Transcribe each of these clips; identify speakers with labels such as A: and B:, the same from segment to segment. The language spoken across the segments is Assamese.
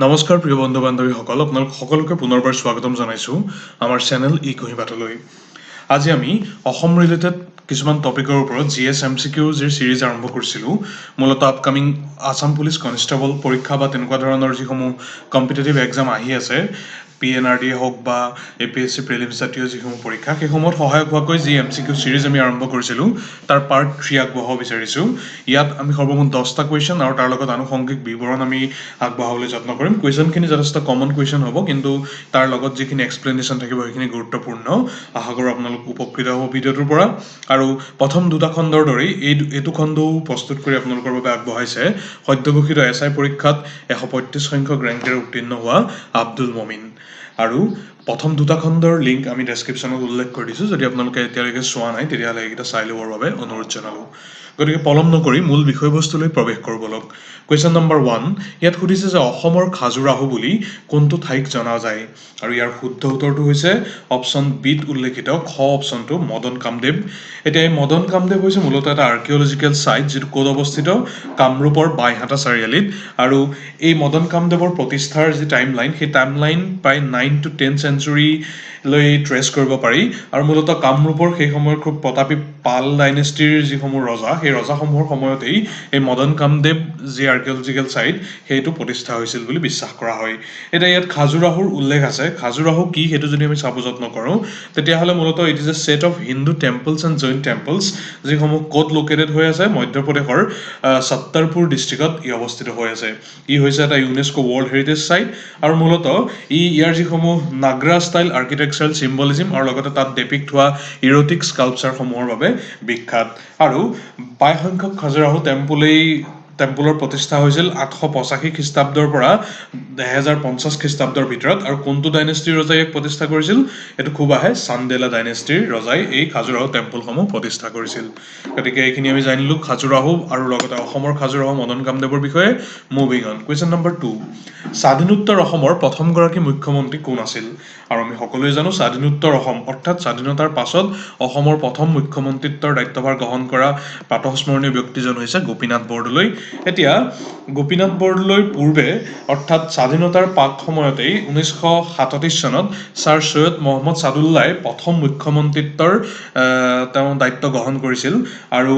A: নমস্কাৰ প্ৰিয় বন্ধু বান্ধৱীসকল, আপোনালোক সকলোকে পুনৰবাৰ স্বাগতম জনাইছোঁ আমাৰ চেনেল ই কুঁহিপাতলৈ। আজি আমি অসম ৰিলেটেড কিছুমান টপিকৰ ওপৰত GSMCQ চিৰিজ আৰম্ভ কৰিছিলোঁ। মূলতঃ আপকামিং আছাম পুলিচ কনষ্টেবল পৰীক্ষা বা তেনেকুৱা ধৰণৰ যিসমূহ কম্পিটিটিভ এক্সাম আহি আছে, PNRD হওক বা APSC প্ৰিলিমছ জাতীয় যিসমূহ পৰীক্ষা, সেইসমূহত সহায়ক হোৱাকৈ যি MCQ চিৰিজ আমি আৰম্ভ কৰিছিলোঁ তাৰ পাৰ্ট 3 আগবঢ়াব বিচাৰিছোঁ। ইয়াত আমি সৰ্বমুঠ 10টা কুৱেশ্যন আৰু তাৰ লগত আনুষংগিক বিৱৰণ আমি আগবঢ়াবলৈ যত্ন কৰিম। কুৱেশ্যনখিনি যথেষ্ট কমন কুৱেশ্যন হ'ব, কিন্তু তাৰ লগত যিখিনি এক্সপ্লেনেশ্যন থাকিব সেইখিনি গুৰুত্বপূৰ্ণ। আশা কৰোঁ আপোনালোক উপকৃত হ'ব ভিডিঅ'টোৰ পৰা। আৰু প্ৰথম দুটা খণ্ডৰ দৰেই এইটো খণ্ডও প্ৰস্তুত কৰি আপোনালোকৰ বাবে আগবঢ়াইছে সদ্য ঘোষিত SI পৰীক্ষাত 135 সংখ্যক ৰেংকেৰে উত্তীৰ্ণ হোৱা আব্দুল মমিন। আৰু প্ৰথম দুটা খণ্ডৰ লিংক আমি ডেছক্ৰিপশ্যনত উল্লেখ কৰি দিছোঁ। যদি আপোনালোকে এতিয়ালৈকে চোৱা নাই তেতিয়াহ'লে এইকেইটা চাই ল'বৰ বাবে অনুৰোধ জনালোঁ। গতিকে পলম নকৰি মূল বিষয়বস্তুলৈ প্ৰৱেশ কৰোঁ বলক। কুৱেশ্যন নম্বৰ 1, ইয়াত সুধিছে যে অসমৰ খাজুৰাহো বুলি কোনটো ঠাইক জনা যায়? আৰু ইয়াৰ শুদ্ধ উত্তৰটো হৈছে অপশ্যন বিত উল্লেখিত খ অপশ্যনটো, মদন কামদেৱ। এতিয়া এই মদন কামদেৱ হৈছে মূলতঃ এটা আৰ্কিঅলজিকেল ছাইট, যিটো ক'ত অৱস্থিত? কামৰূপৰ বাইহাটা চাৰিআলিত। আৰু এই মদন কামদেৱৰ প্ৰতিষ্ঠাৰ যি টাইমলাইন, সেই টাইমলাইন প্ৰায় 9 to 10 চেঞ্চুৰীলৈ ট্ৰেছ কৰিব পাৰি। আৰু মূলতঃ কামৰূপৰ সেই সময়ৰ খুব প্ৰতাপী পাল ডাইনেষ্টিৰ যিসমূহ ৰজা, সেই ৰজাসমূহৰ সময়তেই এই মদন কামদেৱ যি আৰ্কিঅলজিকেল ছাইট সেইটো প্ৰতিষ্ঠা হৈছিল বুলি বিশ্বাস কৰা হয়। এতিয়া ইয়াত খাজুৰাহোৰ উল্লেখ আছে। খাজুৰাহো কি সেইটো যদি আমি চাব যত্ন কৰোঁ, তেতিয়াহ'লে মূলতঃ it is a set of Hindu temples and Jain temples, যিসমূহ ক'ত লোকেটেড হৈ আছে? মধ্যপ্ৰদেশৰ ছত্তৰপুৰ ডিষ্ট্ৰিক্টত ই অৱস্থিত হৈ আছে। ই হৈছে এটা ইউনেস্কো ৱৰ্ল্ড হেৰিটেজ ছাইট। আৰু মূলতঃ ইয়াৰ যিসমূহ নাগৰা ষ্টাইল আৰ্কিটেকচাৰেল চিম্বলিজিম আৰু লগতে তাত ডেপিক্ট হোৱা ইৰটিক স্কাল্পচাৰসমূহৰ বাবে বিখ্যাত। আৰু প্ৰায় সংখ্যক খাজুৰাহো টেম্পলৰ প্ৰতিষ্ঠা হৈছিল 885 খ্ৰীষ্টাব্দৰ পৰা 1050 খ্ৰীষ্টাব্দৰ ভিতৰত। আৰু কোনটো ডাইনেষ্টিৰ ৰজাই ইয়াক প্ৰতিষ্ঠা কৰিছিল? এইটো খুব আহে, চান্দেলা ডাইনেষ্টিৰ ৰজাই এই খাজুৰাহো টেম্পলসমূহ প্ৰতিষ্ঠা কৰিছিল। গতিকে এইখিনি আমি জানিলোঁ খাজুৰাহো আৰু লগতে অসমৰ খাজুৰাহো মদন কামদেৱৰ বিষয়ে। মুভিং অন, কুৱেশ্যন নম্বৰ 2, স্বাধীনোত্তৰ অসমৰ প্ৰথমগৰাকী মুখ্যমন্ত্ৰী কোন আছিল? আৰু আমি সকলোৱে জানো স্বাধীনোত্তৰ অসম অৰ্থাৎ স্বাধীনতাৰ পাছত অসমৰ প্ৰথম মুখ্যমন্ত্ৰীত্বৰ দায়িত্বভাৰ গ্ৰহণ কৰা প্ৰাতঃস্মৰণীয় ব্যক্তিজন হৈছে গোপীনাথ বৰদলৈ। এতিয়া গোপীনাথ বৰদলৈৰ পূৰ্বে অৰ্থাৎ স্বাধীনতাৰ প্ৰাক সময়তেই 1937 চনত ছাৰ সৈয়দ মহম্মদ ছাদুল্লাই প্ৰথম মুখ্যমন্ত্ৰীত্বৰ তেওঁ দায়িত্ব গ্ৰহণ কৰিছিল। আৰু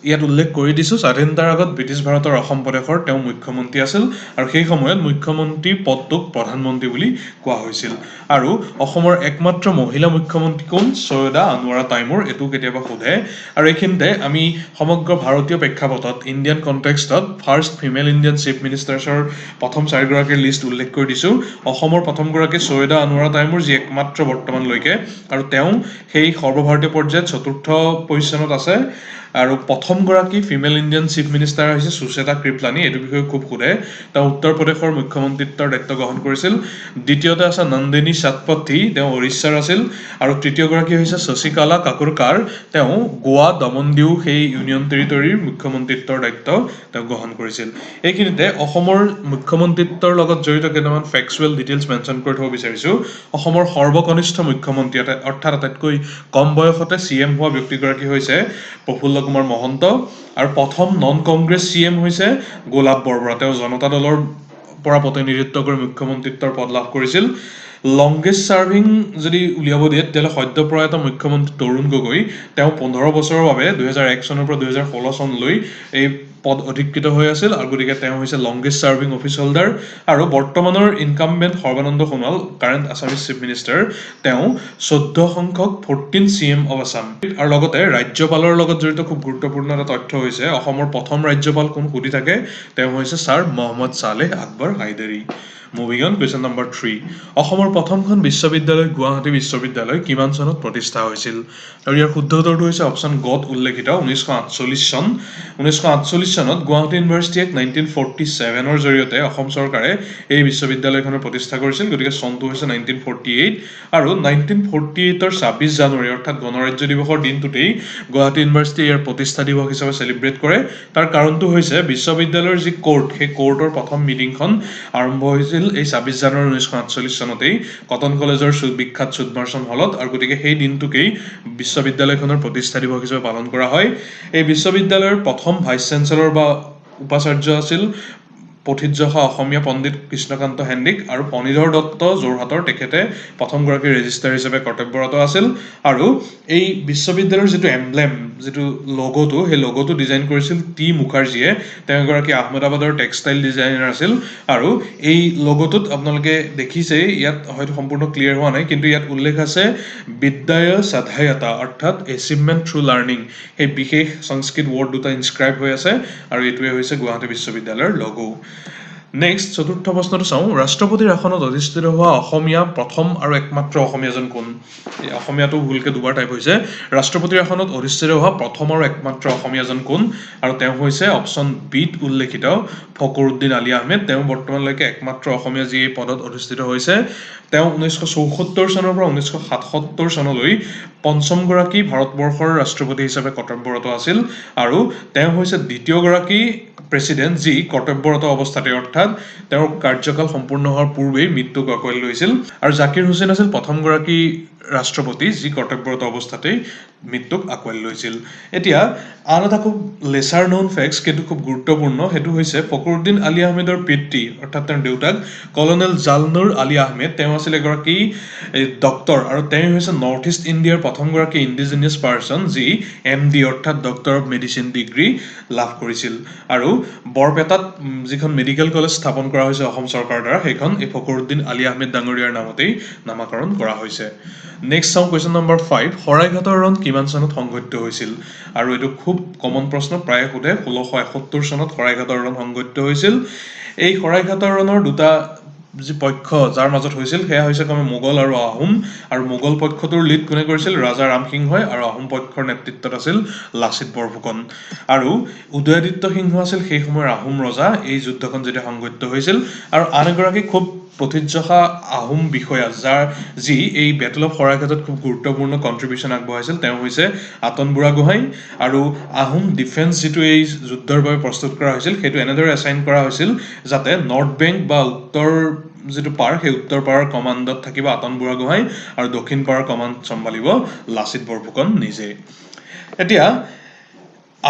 A: ইয়াত উল্লেখ কৰি দিছোঁ, স্বাধীনতাৰ আগত ব্ৰিটিছ ভাৰতৰ অসম প্ৰদেশৰ তেওঁ মুখ্যমন্ত্ৰী আছিল। আৰু সেই সময়ত মুখ্যমন্ত্ৰী পদটোক প্ৰধানমন্ত্ৰী বুলি কোৱা হৈছিল। আৰু অসমৰ একমাত্ৰ মহিলা মুখ্যমন্ত্ৰী কোন? ছৈয়দা আনোৱাৰা তাইমুৰ। এইটো কেতিয়াবা সোধে। আৰু এইখিনিতে আমি সমগ্ৰ ভাৰতীয় প্ৰেক্ষাপটত ইণ্ডিয়ান কনটেক্সটত ফাৰ্ষ্ট ফিমেল ইণ্ডিয়ান চিফ মিনিষ্টাৰ্ছৰ প্ৰথম 4গৰাকীৰ লিষ্ট উল্লেখ কৰি দিছোঁ। অসমৰ প্ৰথমগৰাকী ছৈয়দা আনোৱাৰা তাইমুৰ, যি একমাত্ৰ বৰ্তমানলৈকে, আৰু তেওঁ সেই সৰ্বভাৰতীয় পৰ্যায়ত 4ৰ্থ পজিশ্যনত আছে। আৰু প্ৰথমগৰাকী ফিমেল ইণ্ডিয়ান চিফ মিনিষ্টাৰ হৈছে সুচেতা কৃপলানী। এইটো বিষয়ে খুব সোধে। তেওঁ উত্তৰ প্ৰদেশৰ মুখ্যমন্ত্ৰীত্বৰ দায়িত্ব গ্ৰহণ কৰিছিল। দ্বিতীয়তে আছে নন্দিনী সাতপথী, তেওঁ উৰিষ্যাৰ আছিল। আৰু তৃতীয়গৰাকী হৈছে শশীকালা কাকোৰকাৰ, তেওঁ গোৱা দমন দিউ সেই ইউনিয়ন টেৰিটৰীৰ মুখ্যমন্ত্ৰীত্বৰ দায়িত্ব তেওঁ গ্ৰহণ কৰিছিল। এইখিনিতে অসমৰ মুখ্যমন্ত্ৰীত্বৰ লগত জড়িত কেইটামান ফেক্সুৱেল ডিটেইলছ মেনশ্যন কৰি থ'ব বিচাৰিছোঁ। অসমৰ সৰ্বকনিষ্ঠ মুখ্যমন্ত্ৰী অৰ্থাৎ আটাইতকৈ কম বয়সতে CM হোৱা ব্যক্তিগৰাকী হৈছে প্ৰফুল্ল কুমাৰ মহন্ত। আৰু প্ৰথম নন কংগ্ৰেছ CM হৈছে গোলাপ বৰবৰা। তেওঁ জনতা দলৰ পৰা প্ৰতিনিধিত্ব কৰি মুখ্যমন্ত্ৰীত্বৰ পদ লাভ কৰিছিল। লংগেষ্ট ছাৰ্ভিং যদি উলিয়াব দিয়ে তেতিয়াহ'লে সদ্যপ্ৰয়াত মুখ্যমন্ত্ৰী তৰুণ গগৈ। তেওঁ 15 বছৰৰ বাবে 2001 চনৰ পৰা 2016 চনলৈ এই পদ অধিকৃত হৈ আছিল। আৰু গতিকে তেওঁ হৈছে লংগেষ্ট ছাৰ্ভিং অফিচ হোল্ডাৰ। আৰু বৰ্তমানৰ incumbent Sarbananda Sonowal, current Assamese chief minister, তেওঁ 14 সংখ্যক 14 CM অৱ আছাম। আৰু লগতে ৰাজ্যপালৰ লগত জড়িত খুব গুৰুত্বপূৰ্ণ এটা তথ্য হৈছে অসমৰ প্ৰথম ৰাজ্যপাল কোন সুধি থাকে, তেওঁ হৈছে sir Mohammed Saleh Akbar Hydari. Moving on, question number 3, অসমৰ প্ৰথমখন বিশ্ববিদ্যালয় গুৱাহাটী বিশ্ববিদ্যালয় কিমান চনত প্ৰতিষ্ঠা হৈছিল? আৰু ইয়াৰ শুদ্ধ উত্তৰটো হৈছে অপশ্যন গত উল্লেখিত 1948 চন। 1948 চনত গুৱাহাটী ইউনিভাৰ্চিটি এক্ট 1947ৰ জৰিয়তে অসম চৰকাৰে এই বিশ্ববিদ্যালয়খনৰ প্ৰতিষ্ঠা কৰিছিল। গতিকে চনটো হৈছে 1948। আৰু 1948ৰ 26 জানুৱাৰী অৰ্থাৎ গণৰাজ্য দিৱসৰ দিনটোতেই গুৱাহাটী ইউনিভাৰ্চিটি ইয়াৰ প্ৰতিষ্ঠা দিৱস হিচাপে চেলিব্ৰেট কৰে। তাৰ কাৰণটো হৈছে বিশ্ববিদ্যালয়ৰ যি কোৰ্ট, সেই কোৰ্টৰ প্ৰথম মিটিংখন আৰম্ভ হৈছিল এই 26 জানুৱাৰী 1948 চনতেই কটন কলেজৰ বিখ্যাত সুদমাৰ্চন হলত। আৰু গতিকে সেই দিনটোকেই বিশ্ববিদ্যালয়খনৰ প্ৰতিষ্ঠা দিৱস হিচাপে পালন কৰা হয়। এই বিশ্ববিদ্যালয়ৰ প্ৰথম ভাইচ চেঞ্চেলৰ বা উপাচাৰ্য আছিল পথিতযশা অসমীয়া পণ্ডিত কৃষ্ণকান্ত হেণ্ডিক আৰু পনিধৰ দত্ত যোৰহাটৰ তেখেতে প্ৰথমগৰাকী ৰেজিষ্ট্ৰাৰ হিচাপে কৰ্তব্যৰত আছিল আৰু এই বিশ্ববিদ্যালয়ৰ যিটো এমব্লেম যিটো লগোটো সেই লগোটো ডিজাইন কৰিছিল টি মুখাৰ্জীয়ে তেওঁ এগৰাকী আহমেদাবাদৰ টেক্সটাইল ডিজাইনাৰ আছিল আৰু এই লগোটোত আপোনালোকে দেখিছেই ইয়াত হয়তো সম্পূৰ্ণ ক্লিয়াৰ হোৱা নাই কিন্তু ইয়াত উল্লেখ আছে বিদ্যায় সাধায়তা অৰ্থাৎ এচিভমেণ্ট থ্ৰু লাৰ্ণিং সেই বিশেষ সংস্কৃত ৱৰ্ড দুটা ইনস্ক্ৰাইব হৈ আছে আৰু এইটোৱে হৈছে গুৱাহাটী বিশ্ববিদ্যালয়ৰ লগো নেক্সট চতুৰ্থ প্ৰশ্নটো চাওঁ ৰাষ্ট্ৰপতিৰ আসনত অধিষ্ঠিত হোৱা অসমীয়া প্ৰথম আৰু একমাত্ৰ অসমীয়াজন কোন এই অসমীয়াটো ভুলকৈ দুবাৰ টাইপ হৈছে ৰাষ্ট্ৰপতিৰ আসনত অধিষ্ঠিত হোৱা প্ৰথম আৰু একমাত্ৰ অসমীয়াজন কোন আৰু তেওঁ হৈছে অপশ্যন বিত উল্লেখিত ফখৰুদ্দিন আলী আহমেদ তেওঁ বৰ্তমানলৈকে একমাত্ৰ অসমীয়া যি এই পদত অধিষ্ঠিত হৈছে তেওঁ 1974 চনৰ পৰা 1977 চনলৈ পঞ্চমগৰাকী ভাৰতবৰ্ষৰ ৰাষ্ট্ৰপতি হিচাপে কৰ্তব্যৰত আছিল আৰু তেওঁ হৈছে দ্বিতীয়গৰাকী প্ৰেছিডেণ্ট যি কৰ্তব্যৰত অৱস্থাতে অৰ্থাৎ তেওঁৰ কাৰ্যকাল সম্পূৰ্ণ হোৱাৰ পূৰ্বেই মৃত্যুক আঁকোৱালি লৈছিল আৰু জাকিৰ হুছেইন আছিল প্ৰথমগৰাকী ৰাষ্ট্ৰপতি যি কৰ্তব্যৰত অৱস্থাতেই মৃত্যুক আঁকোৱালি লৈছিল এতিয়া আন এটা খুব লেচাৰ নন ফেক্টছ কিন্তু খুব গুৰুত্বপূৰ্ণ সেইটো হৈছে ফখৰুদ্দিন আলী আহমেদৰ পিতৃ অৰ্থাৎ তেওঁৰ দেউতাক কলনেল জালনুৰ আলী আহমেদ তেওঁ আছিল এগৰাকী ডক্তৰ আৰু তেওঁ হৈছে নৰ্থ ইষ্ট ইণ্ডিয়াৰ প্ৰথমগৰাকী ইণ্ডিজিনিয়াছ পাৰ্চন যি MD অৰ্থাৎ ডক্তৰ অফ মেডিচিন ডিগ্ৰী লাভ কৰিছিল আৰু বৰপেটাত যিখন মেডিকেল কলেজ স্থাপন কৰা হৈছে অসম চৰকাৰৰ দ্বাৰা সেইখন এই ফখৰুদ্দিন আলী আহমেদ ডাঙৰীয়াৰ নামতেই নামাকৰণ কৰা হৈছে নেক্সট চাওঁ কুৱেশ্যন নম্বৰ 5 শৰাইঘাটৰ ৰণ কিমান চনত সংঘটিত হৈছিল আৰু এইটো খুব কমন প্ৰশ্ন প্ৰায়ে সোধে 1671 চনত শৰাইঘাটৰ ৰণ সংঘটিত হৈছিল এই শৰাইঘাটৰ ৰণৰ দুটা যি পক্ষ যাৰ মাজত হৈছিল সেয়া হৈছে ক্ৰমে মোগল আৰু আহোম আৰু মোগল পক্ষটোৰ লিড কোনে কৰিছিল ৰাজা ৰামসিংহই আৰু আহোম পক্ষৰ নেতৃত্বত আছিল লাচিত বৰফুকন আৰু উদয়াদিত্য সিংহ আছিল সেই সময়ৰ আহোম ৰজা এই যুদ্ধখন যেতিয়া সংঘটিত হৈছিল আৰু আন এগৰাকী খুব পথিতযশা আহোম বিষয়া যাৰ যি এই বেটল অফ শৰাইঘাটত খুব গুৰুত্বপূৰ্ণ কন্ট্ৰিবিউশ্যন আগবঢ়াইছিল তেওঁ হৈছে আতন বুঢ়াগোহাঁই আৰু আহোম ডিফেন্স যিটো এই যুদ্ধৰ বাবে প্ৰস্তুত কৰা হৈছিল সেইটো এনেদৰে এছাইন কৰা হৈছিল যাতে নৰ্থ বেংক বা উত্তৰ যিটো পাৰ সেই উত্তৰ পাৰৰ কমাণ্ডত থাকিব আতন বুঢ়াগোহাঁই আৰু দক্ষিণ পাৰৰ কমাণ্ড চম্ভালিব লাচিত বৰফুকন নিজে এতিয়া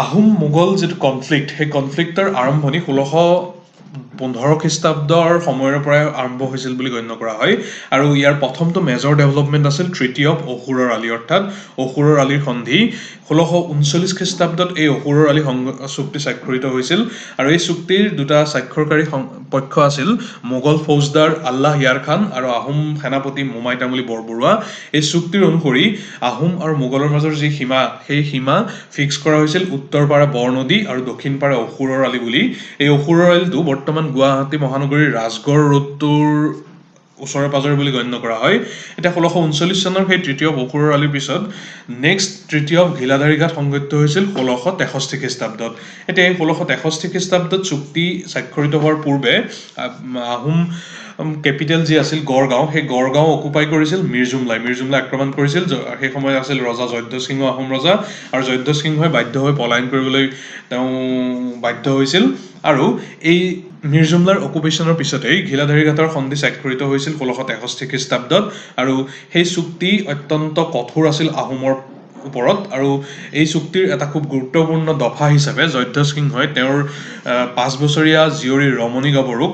A: আহোম মোগল যিটো কনফ্লিক্ট সেই কনফ্লিক্টৰ আৰম্ভণি 1615 খ্ৰীষ্টাব্দৰ সময়ৰ পৰাই আৰম্ভ হৈছিল বুলি গণ্য কৰা হয় আৰু ইয়াৰ প্ৰথমটো মেজৰ ডেভেলপমেণ্ট আছিল ট্ৰিটি অফ অসুৰৰ আলি অৰ্থাৎ অসুৰৰ আলিৰ সন্ধি 1639 খ্ৰীষ্টাব্দত এই অসুৰৰ আলি চুক্তি স্বাক্ষৰিত হৈছিল আৰু এই চুক্তিৰ দুটা স্বাক্ষৰকাৰী পক্ষ আছিল মোগল ফৌজদাৰ আল্লাহ ইয়াৰ খান আৰু আহোম সেনাপতি মোমাই তামুলী বৰবৰুৱা এই চুক্তিৰ অনুসৰি আহোম আৰু মোগলৰ মাজৰ যি সীমা সেই সীমা ফিক্স কৰা হৈছিল উত্তৰ পাৰে বৰনদী আৰু দক্ষিণ পাৰে অসুৰৰ আলি বুলি এই অসুৰৰ আলিটো বৰ্তমান গুৱাহাটী মহানগৰীৰ ৰাজগড় ৰোডটোৰ ওচৰে পাজৰে বুলি গণ্য কৰা হয় এটা 1639 চনৰ সেই তৃতীয় অসুৰৰ আলিৰ পিছত নেক্সট তৃতীয় ঘিলাধাৰী ঘাট সংঘটিত হৈছিল 1663 খ্ৰীষ্টাব্দত এতিয়া এই 1663 খ্ৰীষ্টাব্দত চুক্তি স্বাক্ষৰিত হোৱাৰ পূৰ্বে আহোম কেপিটেল যি আছিল গড়গাঁও সেই গড়গাঁও অকুপাই কৰিছিল মিৰ্জুমলাই আক্ৰমণ কৰিছিল সেই সময়ত আছিল ৰজা জয়ধ্বজ সিংহ আহোম ৰজা আৰু জয়ধ্বজ সিংহই বাধ্য হৈ পলায়ন কৰিবলৈ তেওঁ বাধ্য হৈছিল আৰু এই মিৰ্জুমলাৰ অকুপেশ্যনৰ পিছতেই ঘিলাধাৰী ঘাটৰ সন্ধি স্বাক্ষৰিত হৈছিল 1663 খ্ৰীষ্টাব্দত আৰু সেই চুক্তি অত্যন্ত কঠোৰ আছিল আহোমৰ ওপৰত আৰু এই চুক্তিৰ এটা খুব গুৰুত্বপূৰ্ণ দফা হিচাপে জয়ধ্বজ সিংহই তেওঁৰ 5 বছৰীয়া জীয়ৰী ৰমণী গাভৰুক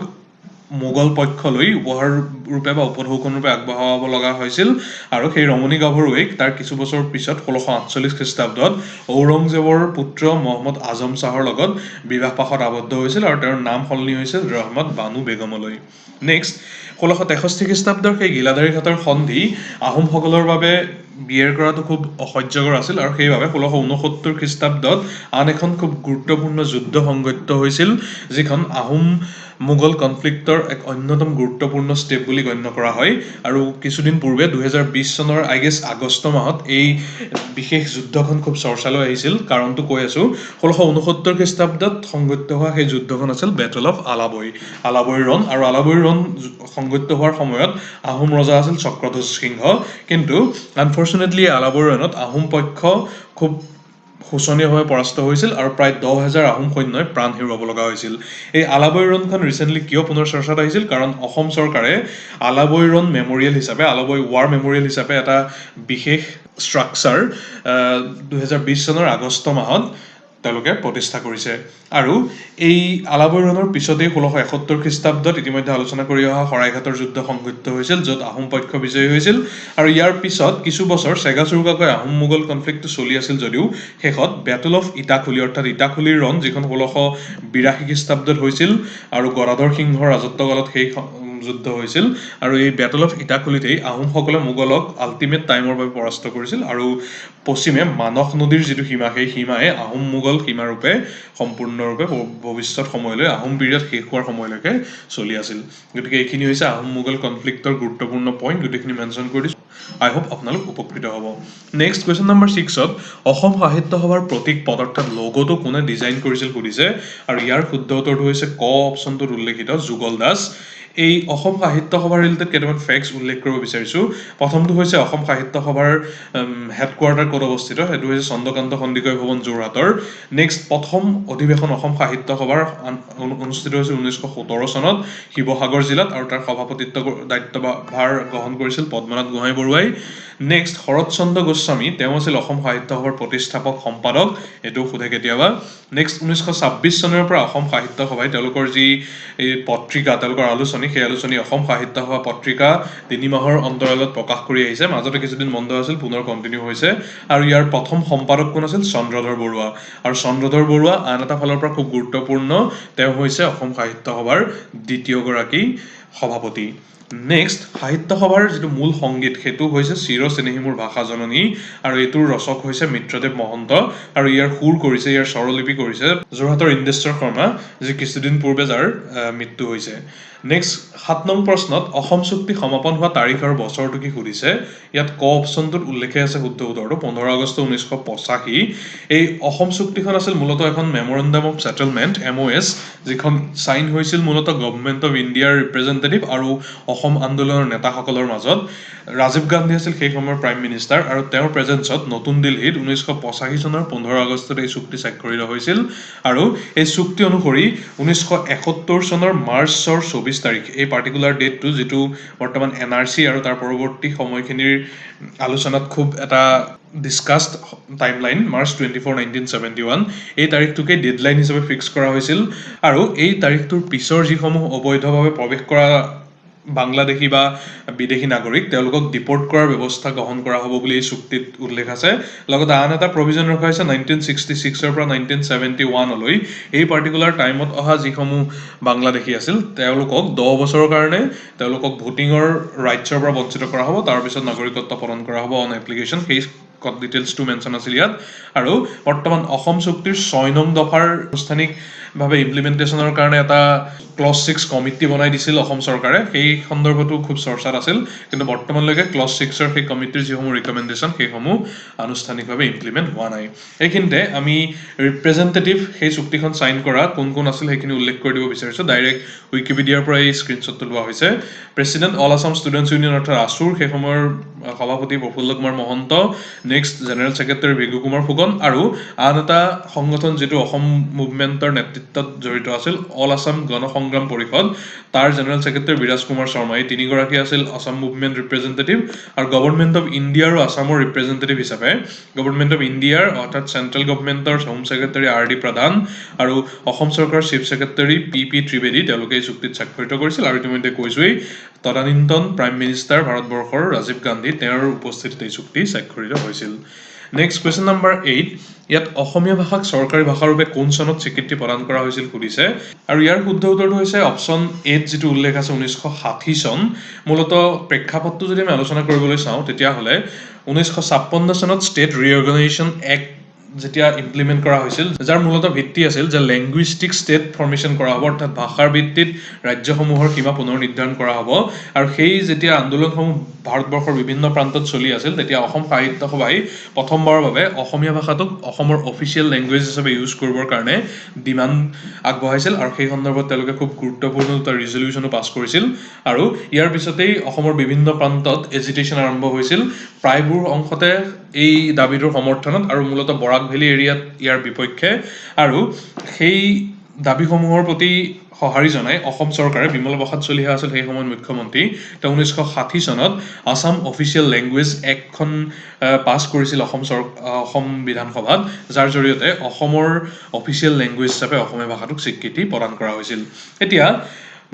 A: মোগল পক্ষলৈ উপহাৰ ৰূপে বা উপঢৌকন ৰূপে আগবঢ়াব লগা হৈছিল আৰু সেই ৰমণী গাভৰুক তাৰ কিছু বছৰ পিছত 1648 খ্ৰীষ্টাব্দত ঔৰংজেবৰ পুত্ৰ মহম্মদ আজম শাহৰ লগত বিবাহপাশত আবদ্ধ হৈছিল আৰু তেওঁৰ নাম সলনি হৈছিল ৰহমত বানু বেগমলৈ নেক্সট 1663 খ্ৰীষ্টাব্দৰ সেই গিলাধাৰী ঘাটৰ সন্ধি আহোমসকলৰ বাবে বিয়েৰ কৰাটো খুব অসহ্যকৰ আছিল আৰু সেইবাবে 1669 খ্ৰীষ্টাব্দত আন এখন খুব গুৰুত্বপূৰ্ণ যুদ্ধ সংঘটিত হৈছিল যিখন আহোম মোগল কনফ্লিক্টৰ এক অন্যতম গুৰুত্বপূৰ্ণ ষ্টেপ বুলি গণ্য কৰা হয় আৰু কিছুদিন পূৰ্বে 2020 চনৰ আগষ্ট মাহত এই বিশেষ যুদ্ধখন খুব চৰ্চালৈ আহিছিল কাৰণটো কৈ আছো 1669 খ্ৰীষ্টাব্দত সংঘটিত হোৱা সেই যুদ্ধখন আছিল বেটল অফ আলাবৈ ৰণ আৰু আলাবৈ ৰণ সংঘটিত হোৱাৰ সময়ত আহোম ৰজা আছিল চক্ৰধ্বজ সিংহ কিন্তু আনফৰ্চুনেটলি আলাবৈ ৰণত আহোম পক্ষ খুব শোচনীয়ভাৱে পৰাস্ত হৈছিল আৰু প্ৰায় 10,000 আহোম সৈন্যই প্ৰাণ হেৰুৱাব লগা হৈছিল এই আলাবৈ ৰণখন ৰিসেন্টলি কিয় পুনৰ চৰ্চাত আহিছিল কাৰণ অসম চৰকাৰে আলাবৈ ৰণ মেমৰিয়েল হিচাপে আলাবৈ ৱাৰ মেমৰিয়েল হিচাপে এটা বিশেষ ষ্ট্ৰাকচাৰ 2020 চনৰ আগষ্ট মাহত তেওঁলোকে প্ৰতিষ্ঠা কৰিছে আৰু এই আলাবৈৰণৰ পিছতেই 1671 খ্ৰীষ্টাব্দত ইতিমধ্যে আলোচনা কৰি অহা শৰাইঘাটৰ যুদ্ধ সংঘটিত হৈছিল য'ত আহোম পক্ষ বিজয়ী হৈছিল আৰু ইয়াৰ পিছত কিছু বছৰ চেগাচুৰুকাকৈ আহোম মোগল কনফ্লিক্টটো চলি আছিল যদিও শেষত বেটল অফ ইটাখুলি অৰ্থাৎ ইটাখুলিৰ ৰণ যিখন 1682 খ্ৰীষ্টাব্দত হৈছিল আৰু গদাধৰ সিংহৰ ৰাজত্বকালত সেই যুদ্ধ হৈছিল আৰু এই বেটল অফ ইটাখুলিতেই আহোমসকলে মোগলক আল্টিমেট টাইমৰ বাবে পৰাস্ত কৰিছিল আৰু পশ্চিমে মানস নদীৰ যিটো সীমা সেই সীমাই আহোম মোগল সীমাৰূপে সম্পূৰ্ণৰূপে ভৱিষ্যত সময়লৈ আহোম পিৰিয়ড শেষ হোৱাৰ সময়লৈকে চলি আছিল গতিকে এইখিনি হৈছে আহোম মোগল কনফ্লিক্টৰ গুৰুত্বপূৰ্ণ পইণ্ট গোটেইখিনি মেনশ্যন কৰি দিছোঁ আই হোপ আপোনালোক উপকৃত হ'ব নেক্সট কুৱেশ্যন নম্বৰ 6ত অসম সাহিত্য সভাৰ প্ৰতীক পদ অৰ্থাৎ লগোটো কোনে ডিজাইন কৰিছিল সুধিছে আৰু ইয়াৰ শুদ্ধ উত্তৰটো হৈছে ক অপশ্যনটোত উল্লেখিত যুগল দাস এই অসম সাহিত্য সভাৰ ৰিলেটেড কেইটামান ফেক্টছ উল্লেখ কৰিব বিচাৰিছোঁ প্ৰথমটো হৈছে অসম সাহিত্য সভাৰ হেডকোৱাৰ্টাৰ ক'ত অৱস্থিত সেইটো হৈছে চন্দ্ৰকান্ত সন্দিকৈ ভৱন যোৰহাটৰ নেক্সট প্ৰথম অধিৱেশন অসম সাহিত্য সভাৰ অনুষ্ঠিত হৈছিল 1917 চনত শিৱসাগৰ জিলাত আৰু তাৰ সভাপতিত্ব দায়িত্বভাৰ গ্ৰহণ কৰিছিল পদ্মনাথ গোহাঁই বৰুৱাই নেক্সট শৰৎচন্দ্ৰ গোস্বামী তেওঁ আছিল অসম সাহিত্য সভাৰ প্ৰতিষ্ঠাপক সম্পাদক এইটো সোধে কেতিয়াবা নেক্সট 1926 চনৰ পৰা অসম সাহিত্য সভাই তেওঁলোকৰ যি এই পত্ৰিকা তেওঁলোকৰ আলোচনী সেই আলোচনী অসম সাহিত্য সভা পত্ৰিকা 3 মাহৰ অন্তৰালত প্ৰকাশ কৰি আহিছে মাজতে কিছুদিন বন্ধ আছিল পুনৰ কণ্টিনিউ হৈছে আৰু ইয়াৰ প্ৰথম সম্পাদক কোন আছিল চন্দ্ৰধৰ বৰুৱা আৰু চন্দ্ৰধৰ বৰুৱা আন এটা ফালৰ পৰা খুব গুৰুত্বপূৰ্ণ তেওঁ হৈছে অসম সাহিত্য সভাৰ দ্বিতীয়গৰাকী সভাপতি নেক্সট সাহিত্য সভাৰ যিটো মূল সংগীত সেইটো হৈছে চিৰ চেনেহী মোৰ ভাষা জননী আৰু এইটোৰ ৰচক হৈছে মিত্ৰদেৱ মহন্ত আৰু ইয়াৰ সুৰ কৰিছে ইয়াৰ স্বৰলিপি কৰিছে যোৰহাটৰ ইন্দ্ৰেশ্বৰ শৰ্মা যি কিছুদিন পূৰ্বে যাৰ মৃত্যু হৈছে নেক্সট 7 নং প্ৰশ্নত অসম চুক্তি সমাপন হোৱা তাৰিখ আৰু বছৰটো কি সুধিছে ইয়াত ক অপশ্যনটোত উল্লেখ আছে শুদ্ধ উত্তৰটো 15 আগষ্ট 1985 এই অসম চুক্তিখন আছিল মূলত এখন মেমৰেণ্ডাম অফ সেটেলমেণ্ট MOS যিখন সাইন হৈছিল মূলত গভৰ্ণমেণ্ট অফ ইণ্ডিয়াৰ ৰিপ্ৰেজেন্টেটিভ আৰু অসম আন্দোলনৰ নেতাসকলৰ মাজত ৰাজীৱ গান্ধী আছিল সেই সময়ৰ প্ৰাইম মিনিষ্টাৰ আৰু তেওঁৰ প্ৰেজেন্সত নতুন দিল্লীত 1985 চনৰ 15 আগষ্টত এই চুক্তি স্বাক্ষৰিত হৈছিল আৰু এই চুক্তি অনুসৰি 1971 চনৰ মাৰ্চৰ 24 তাৰিখ এই পাৰ্টিকুলাৰ ডেটটো যিটো বৰ্তমান NRC আৰু তাৰ পৰৱৰ্তী সময়খিনিৰ আলোচনাত খুব এটা ডিসকাসড টাইমলাইন মাৰ্চ 24 1971 এই তাৰিখটোকে ডেডলাইন হিচাপে ফিক্স কৰা হৈছিল আৰু এই তাৰিখটোৰ পিছৰ যিসমূহ অবৈধভাৱে প্ৰৱেশ কৰা বাংলাদেশী বা বিদেশী নাগৰিক তেওঁলোকক ডিপোৰ্ট কৰাৰ ব্যৱস্থা গ্ৰহণ কৰা হ'ব বুলি এই চুক্তিত উল্লেখ আছে লগতে আন এটা প্ৰভিজন ৰখা হৈছে 1966 ৰ পৰা 1971 লৈ এই পাৰ্টিকুলাৰ টাইমত অহা যিসমূহ বাংলাদেশী আছিল তেওঁলোকক 10 বছৰৰ কাৰণে তেওঁলোকক ভোটিংৰ ৰাইটছৰ পৰা বঞ্চিত কৰা হ'ব তাৰ পিছত নাগৰিকত্ব প্ৰদান কৰা হ'ব অন এপ্লিকেশন সেই ডিটেইলছটো মেনশ্যন আছিল ইয়াত আৰু বৰ্তমান অসম চুক্তিৰ 6 নং দফাৰ আনুষ্ঠানিক ভাবে ইমপ্লিমেন্টেশনৰ কাৰণে এটা ক্লজ 6 কমিটি বনাই দিছিল অসম চৰকাৰে সেই সন্দৰ্ভটো খুব চৰ্চাত আছিল কিন্তু বৰ্তমানলৈকে ক্লজ 6 ৰ সেই কমিটিৰ যিসমূহ ৰিকমেন্ডেশন সেইসমূহ আনুষ্ঠানিকভাৱে ইমপ্লিমেন্ট হোৱা নাই এইখিনিতে আমি ৰিপ্ৰেজেন্টেটিভ সেই চুক্তিখন সাইন কৰা কোন কোন আছিল সেইখিনি উল্লেখ কৰি দিব বিচাৰিছো ডাইৰেক্ট উইকিপিডিয়াৰ পৰা এই স্ক্ৰিনশ্বটটো লোৱা হৈছে president all Assam students union অৰ্থাৎ আসুৰ সেই সময়ৰ সভাপতি Prafulla Kumar Mahanta next general secretary ভিগু Kumar Phukan আৰু আন এটা সংগঠন যেটো অসম মুভমেন্টৰ নেতৃত্বত জড়িত আছিল অল আসাম গণসংগ্ৰাম পৰিষদ তাৰ জেনেৰেল সেক্ৰেটাৰী বিৰাজ কুমাৰ শৰ্মা এই তিনিগৰাকী আছিল আসাম মুভমেন্ট ৰিপ্ৰেজেন্টেটিভ আৰু গভৰ্ণমেন্ট অফ ইণ্ডিয়া আৰু আসামৰ ৰিপ্ৰেজেন্টেটিভ হিচাপে গভৰ্ণমেন্ট অফ ইণ্ডিয়াৰ অৰ্থাৎ চেন্ট্ৰেল গভৰ্ণমেন্টৰ হোম সেক্ৰেটাৰী RD প্ৰধান আৰু অসম চৰকাৰৰ চিফ সেক্ৰেটাৰী PP ত্ৰিবেদী তেওঁলোকে এই চুক্তিত স্বাক্ষৰিত কৰিছিল আৰু ইতিমধ্যে কৈছোৱেই তদানীন্তন প্ৰাইম মিনিষ্টাৰ ভাৰতবৰ্ষৰ ৰাজীৱ গান্ধী তেওঁৰ উপস্থিতিত এই চুক্তি স্বাক্ষৰিত হৈছিল নেক্সট কুৱেশ্যন নম্বৰ 8 ইয়াত অসমীয়া ভাষাক চৰকাৰী ভাষা ৰূপে কোন চনত স্বীকৃতি প্ৰদান কৰা হৈছিল সুধিছে আৰু ইয়াৰ শুদ্ধ উত্তৰটো হৈছে অপচন 8 যেটো উল্লেখ আছে 1960 চন মূলত প্ৰেক্ষাপটটো যদি আমি আলোচনা কৰিবলৈ চাওঁ তেতিয়া হলে 1956 চনত ষ্টেট ৰিঅৰ্গানাইজেশ্যন এক্ট যেতিয়া ইমপ্লিমেন্ট কৰা হৈছিল যাৰ মূলত ভিত্তি আছিল যে ল্যাঙ্গুইষ্টিক ষ্টেট ফৰ্মেশন কৰা হ'ব অৰ্থাৎ ভাষাৰ ভিত্তিত ৰাজ্যসমূহৰ সীমা পুনৰ নিৰ্ধাৰণ কৰা হ'ব আৰু সেই যেতিয়া আন্দোলনসমূহ ভাৰতবৰ্ষৰ বিভিন্ন প্ৰান্তত চলি আছিল তেতিয়া অসম সাহিত্য সভাই প্ৰথমবাৰৰ বাবে অসমীয়া ভাষাটোক অসমৰ অফিচিয়েল ল্যাঙ্গুৱেজ হিচাপে ইউজ কৰিবৰ কাৰণে ডিমান্ড আগবঢ়াইছিল আৰু সেই সন্দৰ্ভত তেওঁলোকে খুব গুৰুত্বপূৰ্ণ এটা ৰিজলিউচনো পাছ কৰিছিল আৰু ইয়াৰ পিছতেই অসমৰ বিভিন্ন প্ৰান্তত এজিটেশ্যন আৰম্ভ হৈছিল প্ৰায়বোৰ অংশতে এই দাবিটোৰ সমৰ্থনত আৰু মূলত বৰাক ভেলী এৰিয়াত ইয়াৰ বিপক্ষে আৰু সেই দাবিসমূহৰ প্ৰতি সঁহাৰি জনাই অসম চৰকাৰে বিমল প্ৰসাদ চলিহা আছিল সেই সময়ত মুখ্যমন্ত্ৰী। তেওঁ 1960 চনত আছাম অফিচিয়েল লেংগুৱেজ এক্টখন পাছ কৰিছিল অসম বিধানসভাত, যাৰ জৰিয়তে অসমৰ অফিচিয়েল লেংগুৱেজ হিচাপে অসমীয়া ভাষাটোক স্বীকৃতি প্ৰদান কৰা হৈছিল। এতিয়া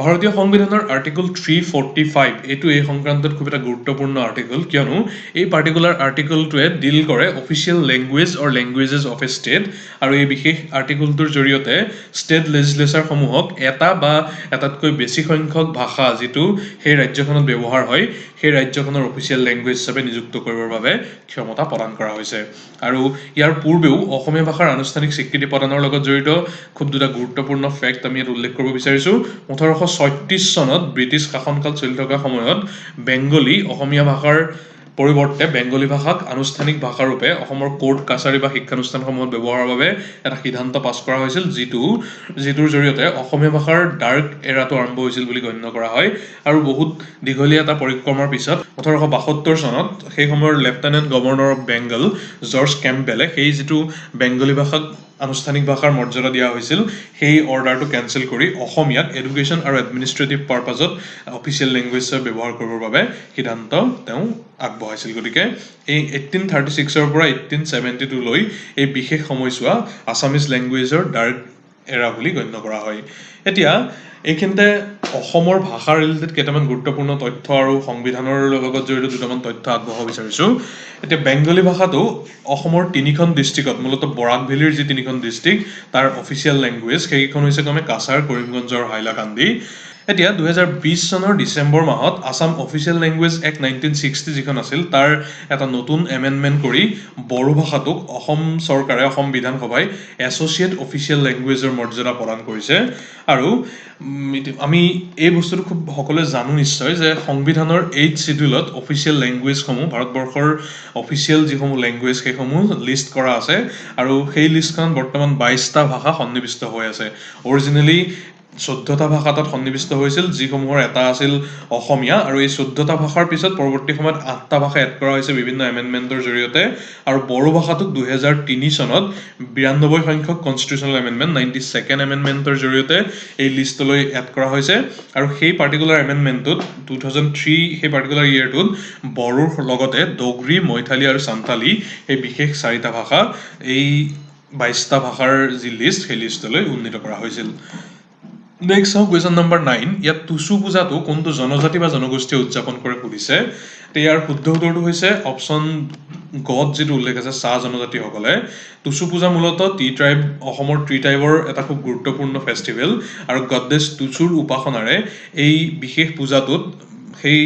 A: ভাৰতীয় সংবিধানৰ আৰ্টিকল 345 এইটো এই সংক্ৰান্তত খুব এটা গুৰুত্বপূৰ্ণ আৰ্টিকল, কিয়নো এই পাৰ্টিকুলাৰ আৰ্টিকলটোৱে ডিল কৰে official language or languages of a state, আৰু এই বিশেষ আৰ্টিকলটোৰ জৰিয়তে ষ্টেট লেজিসলেচাৰসমূহক এটা বা এটাতকৈ বেছি সংখ্যক ভাষা যিটো সেই ৰাজ্যখনত ব্যৱহাৰ হয় সেই ৰাজ্যখনৰ অফিচিয়েল লেংগুৱেজ হিচাপে নিযুক্ত কৰিবৰ বাবে ক্ষমতা প্ৰদান কৰা হৈছে। আৰু ইয়াৰ পূৰ্বেও অসমীয়া ভাষাৰ আনুষ্ঠানিক স্বীকৃতি প্ৰদানৰ লগত জড়িত খুব দুটা গুৰুত্বপূৰ্ণ ফেক্ট আমি ইয়াত উল্লেখ কৰিব বিচাৰিছোঁ। 1836 চনত ব্ৰিটিছ শাসনকাল চলি থকা সময়ত বেংগলী অসমীয়া ভাষাৰ পৰিৱৰ্তে বেংগলী ভাষাক আনুষ্ঠানিক ভাষাৰূপে অসমৰ কোৰ্ট কাছাৰী বা শিক্ষানুষ্ঠানসমূহত ব্যৱহাৰৰ বাবে এটা সিদ্ধান্ত পাছ কৰা হৈছিল, যিটোৰ জৰিয়তে অসমীয়া ভাষাৰ ডাৰ্ক এৰাটো আৰম্ভ হৈছিল বুলি গণ্য কৰা হয়। আৰু বহুত দীঘলীয়া এটা পৰিক্ৰমাৰ পিছত 1872 চনত সেই সময়ৰ lieutenant governor of Bengal George কেম্পবেলে সেই যিটো বেংগলী ভাষাক আনুষ্ঠানিক ভাষাৰ মৰ্যাদা দিয়া হৈছিল সেই অৰ্ডাৰটো কেঞ্চেল কৰি অসমীয়াক এডুকেশ্যন আৰু এডমিনিষ্ট্ৰেটিভ পাৰপাজত অফিচিয়েল লেংগুৱেজ হিচাপে ব্যৱহাৰ কৰিবৰ বাবে সিদ্ধান্ত তেওঁ আগবঢ়াইছিল। গতিকে এই 1836 পৰা 1872 লৈ এই বিশেষ সময়ছোৱা আছামিজ লেংগুৱেজৰ ডাৰ্ক এৰা বুলি গণ্য কৰা হয়। এতিয়া এইখিনিতে অসমৰ ভাষা ৰিলেটেড কেইটামান গুৰুত্বপূৰ্ণ তথ্য আৰু সংবিধানৰ লগত জড়িত দুটামান তথ্য আগবঢ়াব বিচাৰিছোঁ। এতিয়া বেংগলী ভাষাটো অসমৰ 3খন ডিষ্ট্ৰিক্টত, মূলতঃ বৰাক ভেলীৰ যি 3খন ডিষ্ট্ৰিক্ট তাৰ অফিচিয়েল লেংগুৱেজ সেইকেইখন হৈছে ক্ৰমে কাছাৰ, কৰিমগঞ্জ আৰু হাইলাকান্দি। এতিয়া 2020 চনৰ ডিচেম্বৰ মাহত আছাম অফিচিয়েল লেংগুৱেজ এক্ট 1960 যিখন আছিল তাৰ এটা নতুন এমেণ্ডমেণ্ট কৰি বড়ো ভাষাটোক অসম চৰকাৰে, অসম বিধানসভাই এছ'চিয়েট অফিচিয়েল লেংগুৱেজৰ মৰ্যাদা প্ৰদান কৰিছে। আৰু আমি এই বস্তুটো খুব সকলোৱে জানো নিশ্চয় যে সংবিধানৰ 8th চিডিউলত অফিচিয়েল লেংগুৱেজসমূহ, ভাৰতবৰ্ষৰ অফিচিয়েল যিসমূহ লেংগুৱেজ সেইসমূহ লিষ্ট কৰা আছে, আৰু সেই লিষ্টখনত বৰ্তমান 22টা ভাষা সন্নিৱিষ্ট হৈ আছে। অৰিজিনেলি 14টা ভাষা তাত সন্নিৱিষ্ট হৈছিল, যিসমূহৰ এটা আছিল অসমীয়া, আৰু এই 14টা ভাষাৰ পিছত পৰৱৰ্তী সময়ত 8টা ভাষা এড কৰা হৈছে বিভিন্ন এমেণ্ডমেণ্টৰ জৰিয়তে। আৰু বড়ো ভাষাটোক 2003 চনত 92 সংখ্যক কনষ্টিটিউচনেল এমেণ্ডমেণ্ট 92nd এমেণ্ডমেণ্টৰ জৰিয়তে এই লিষ্টলৈ এড কৰা হৈছে। আৰু সেই পাৰ্টিকুলাৰ এমেণ্ডমেণ্টটোত 2003 সেই পাৰ্টিকুলাৰ ইয়েৰটোত বড়োৰ লগতে ডগৰী, মৈথালী আৰু চান্থালী এই বিশেষ 4টা ভাষা এই 22টা ভাষাৰ যি লিষ্ট সেই লিষ্টলৈ উন্নীত কৰা হৈছিল। নেক্সট চাওঁ কুৱেশ্যন নম্বৰ 9। ইয়াত টুচু পূজাটো কোনটো জনজাতি বা জনগোষ্ঠীয়ে উদযাপন কৰে সুধিছে। ইয়াৰ শুদ্ধ উত্তৰটো হৈছে অপশ্যন গত যিটো উল্লেখ আছে চাহ জনজাতিসকলে। টুচু পূজা মূলতঃ অসমৰ টি ট্ৰাইবৰ এটা খুব গুৰুত্বপূৰ্ণ ফেষ্টিভেল, আৰু গডেছ টুচুৰ উপাসনাৰে এই বিশেষ পূজাটোত সেই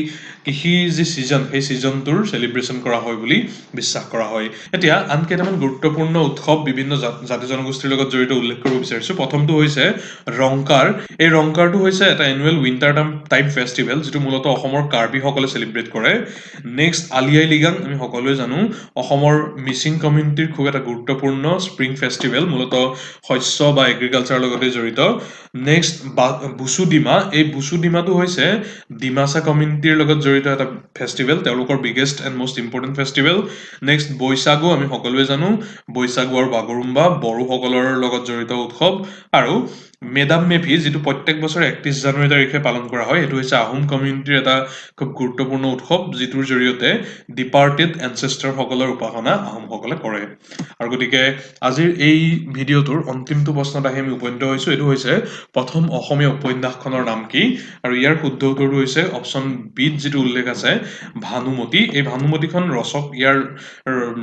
A: কৃষিৰ যি ছিজন সেই ছিজনটোৰ চেলিব্ৰেশ্যন কৰা হয় বুলি বিশ্বাস কৰা হয়। এতিয়া আন কেইটামান গুৰুত্বপূৰ্ণ উৎসৱ বিভিন্ন জাতি জনগোষ্ঠীৰ লগত জড়িত উল্লেখ কৰিব বিচাৰিছোঁ। প্ৰথমটো হৈছে ৰংকাৰ। এই ৰংকাৰটো হৈছে এটা এনুৱেল উইণ্টাৰ টাইপ ফেষ্টিভেল, যিটো মূলতঃ অসমৰ কাৰ্বিসকলে চেলিব্ৰেট কৰে। নেক্সট আলি আই লৃগাং, আমি সকলোৱে জানো অসমৰ মিচিং কমিউনিটিৰ খুব এটা গুৰুত্বপূৰ্ণ স্প্ৰিং ফেষ্টিভেল, মূলতঃ শস্য বা এগ্ৰিকালচাৰৰ লগতে জড়িত। নেক্সট বুচু ডিমা। এই বুচু ডিমাটো হৈছে ডিমাচা কমিউনিটিৰ লগত জড়িত এটা ফেষ্টিভেল, তেওঁলোকৰ biggest and most important festival. Next Baishagu, আমি সকলোৱে জানো বৈশাগু আৰু বাগৰুম্বা বড়োসকলৰ লগত জড়িত উৎসৱ। আৰু মেডাম মেফি, যিটো প্ৰত্যেক বছৰে 31 জানুৱাৰী তাৰিখে পালন কৰা হয়, সেইটো হৈছে আহোম কমিউনিটিৰ এটা খুব গুৰুত্বপূৰ্ণ উৎসৱ, যিটোৰ জৰিয়তে ডিপাৰ্টেড এনচেষ্টাৰসকলৰ উপাসনা আহোমসকলে কৰে। আৰু গতিকে আজিৰ এই ভিডিঅ'টোৰ অন্তিমটো প্ৰশ্নত আহি আমি উপনীত হৈছোঁ। এইটো হৈছে প্ৰথম অসমীয়া উপন্যাসখনৰ নাম কি? আৰু ইয়াৰ শুদ্ধ উত্তৰটো হৈছে অপশ্যন বিত যিটো উল্লেখ আছে ভানুমতী। এই ভানুমতীখন ইয়াৰ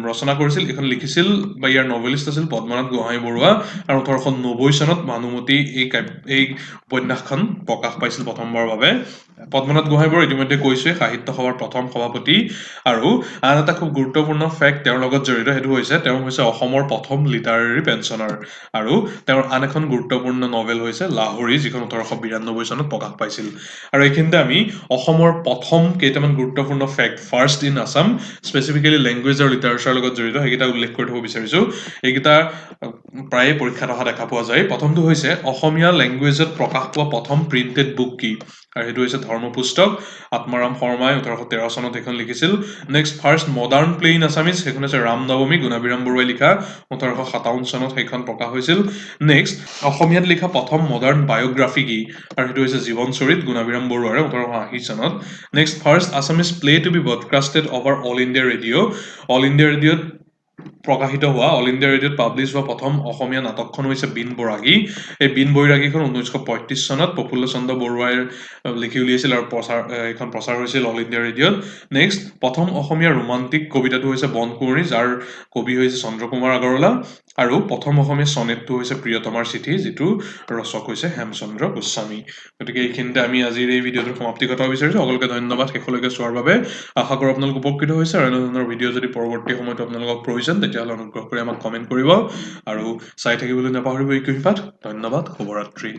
A: ৰচনা কৰিছিল, এইখন লিখিছিল বা ইয়াৰ নভেলিষ্ট আছিল পদ্মনাথ গোহাঁই বৰুৱা। আৰু 1890 চনত ভানুমতী এই উপন্যাসখন প্ৰকাশ পাইছিল প্ৰথমবাৰৰ বাবে। পদ্মনাথ গোহাঁই বৰুৱা ইতিমধ্যে কৈছোৱে সাহিত্য সভাৰ প্ৰথম সভাপতি। আৰু আন এটা খুব গুৰুত্বপূৰ্ণ ফেক্ট তেওঁৰ লগত জড়িত, সেইটো হৈছে তেওঁ হৈছে অসমৰ প্ৰথম লিটাৰেৰী পেঞ্চনাৰ। আৰু তেওঁৰ আন এখন গুৰুত্বপূৰ্ণ নভেল হৈছে লাহৰী, যিখন 1892 চনত প্ৰকাশ পাইছিল। আৰু এইখিনিতে আমি অসমৰ প্ৰথম কেইটামান গুৰুত্বপূৰ্ণ fact, first in Assam, specifically language আৰু লিটাৰেচাৰৰ লগত জড়িত, সেইকেইটা উল্লেখ কৰি থ'ব বিচাৰিছোঁ। এইকেইটা প্ৰায়ে পৰীক্ষাত অহা দেখা পোৱা যায়। প্ৰথমটো হৈছে অসমীয়া লেংগুৱেজত প্ৰকাশ পোৱা প্ৰথম প্ৰিণ্টেড বুক কি? আৰু সেইটো হৈছে ধৰ্মপুস্তক আত্মাৰাম শৰ্মাই 1813 চনত সেইখন লিখিছিল next first modern play in Assamese সেইখন হৈছে ৰাম নৱমী গুণাভিৰাম বৰুৱাই লিখা 1857 চনত সেইখন প্ৰকাশ হৈছিল নেক্সট অসমীয়াত লিখা প্ৰথম মডাৰ্ণ বায়োগ্ৰাফি কি আৰু সেইটো হৈছে জীৱন চৰিত গুণাভিৰাম বৰুৱাৰে 1880 চনত next first Assamese play to be broadcasted over all India ৰেডিঅ'ত প্ৰকাশিত হোৱা অল ইণ্ডিয়া ৰেডিঅ'ত পাব্লিছ হোৱা প্ৰথম অসমীয়া নাটকখন হৈছে বিন বৰাগী এই বিন বৈৰাগীখন 1935 চনত প্ৰফুল্ল চন্দ্ৰ বৰুৱাই লিখি উলিয়াইছিল আৰু এইখন প্ৰচাৰ হৈছিল অল ইণ্ডিয়া ৰেডিঅ'ত নেক্সট প্ৰথম অসমীয়া ৰোমান্টিক কবিতাটো হৈছে বনকুঁৱৰী যাৰ কবি হৈছে চন্দ্ৰকুমাৰ আগৰৱালা আৰু প্ৰথম অসমীয়া চনেটটো হৈছে প্ৰিয়তমাৰ চিঠি যিটো ৰচক হৈছে হেমচন্দ্ৰ গোস্বামী গতিকে এইখিনিতে আমি আজিৰ এই ভিডিঅ'টোৰ সমাপ্তি ঘটাব বিচাৰিছোঁ সকলোকে ধন্যবাদ শেষলৈকে চোৱাৰ বাবে আশা কৰোঁ আপোনালোক উপকৃত হৈছে আৰু এনেধৰণৰ ভিডিঅ' যদি পৰৱৰ্তী সময়ত আপোনালোকক প্ৰয়োজন তেতিয়াহ'লে অনুগ্ৰহ কৰি আমাক কমেণ্ট কৰিব আৰু চাই থাকিবলৈ নাপাহৰিব এই কুঁহিপাত ধন্যবাদ শুভৰাত্ৰি